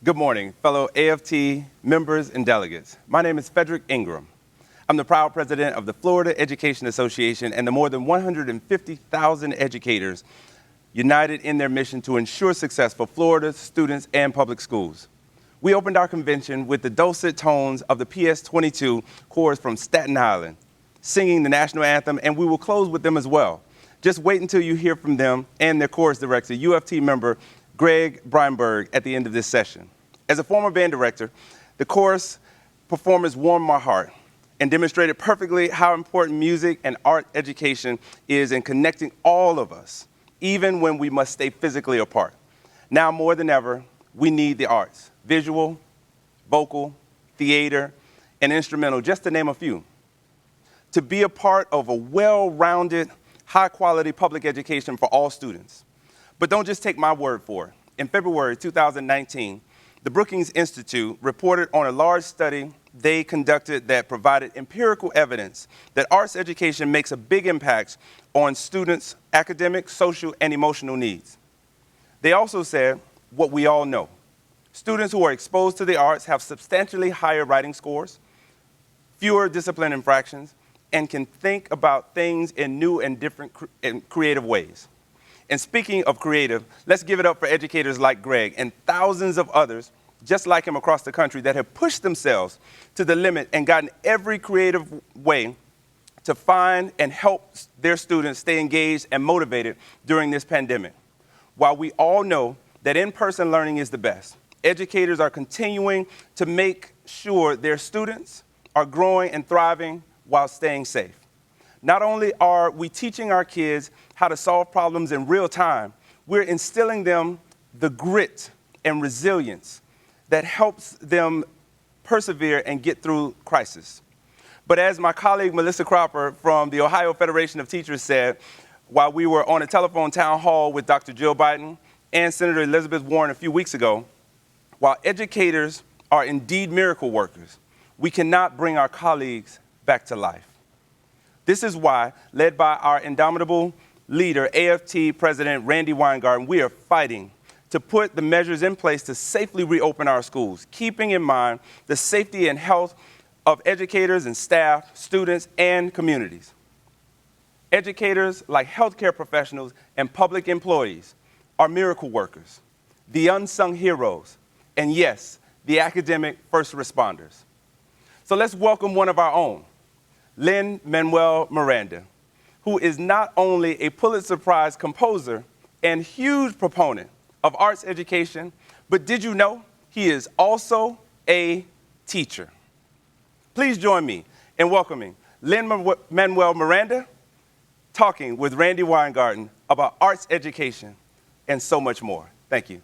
Good morning, fellow AFT members and delegates. My name is Fedrick Ingram. I'm the proud president of the Florida Education Association and the more than 150,000 educators united in their mission to ensure success for Florida students and public schools. We opened our convention with the dulcet tones of the PS-22 chorus from Staten Island, singing the national anthem, and we will close with them as well. Just wait until you hear from them and their chorus director, UFT member Greg Breinberg, at the end of this session. As a former band director, the chorus performance warmed my heart and demonstrated perfectly how important music and art education is in connecting all of us, even when we must stay physically apart. Now more than ever, we need the arts, visual, vocal, theater, and instrumental, just to name a few, to be a part of a well-rounded, high-quality public education for all students. But don't just take my word for it. In February 2019, the Brookings Institute reported on a large study they conducted that provided empirical evidence that arts education makes a big impact on students' academic, social, and emotional needs. They also said what we all know. Students who are exposed to the arts have substantially higher writing scores, fewer discipline infractions, and can think about things in new and different and creative ways. And speaking of creative, let's give it up for educators like Greg and thousands of others just like him across the country that have pushed themselves to the limit and gotten every creative way to find and help their students stay engaged and motivated during this pandemic. While we all know that in-person learning is the best, educators are continuing to make sure their students are growing and thriving while staying safe. Not only are we teaching our kids how to solve problems in real time, we're instilling them the grit and resilience that helps them persevere and get through crisis. But as my colleague Melissa Cropper from the Ohio Federation of Teachers said, while we were on a telephone town hall with Dr. Jill Biden and Senator Elizabeth Warren a few weeks ago, while educators are indeed miracle workers, we cannot bring our colleagues back to life. This is why, led by our indomitable leader, AFT President Randi Weingarten, we are fighting to put the measures in place to safely reopen our schools, keeping in mind the safety and health of educators and staff, students, and communities. Educators, like healthcare professionals and public employees, are miracle workers, the unsung heroes, and yes, the academic first responders. So let's welcome one of our own, Lin-Manuel Miranda, who is not only a Pulitzer Prize composer and huge proponent of arts education, but did you know he is also a teacher? Please join me in welcoming Lin-Manuel Miranda, talking with Randi Weingarten about arts education and so much more. Thank you.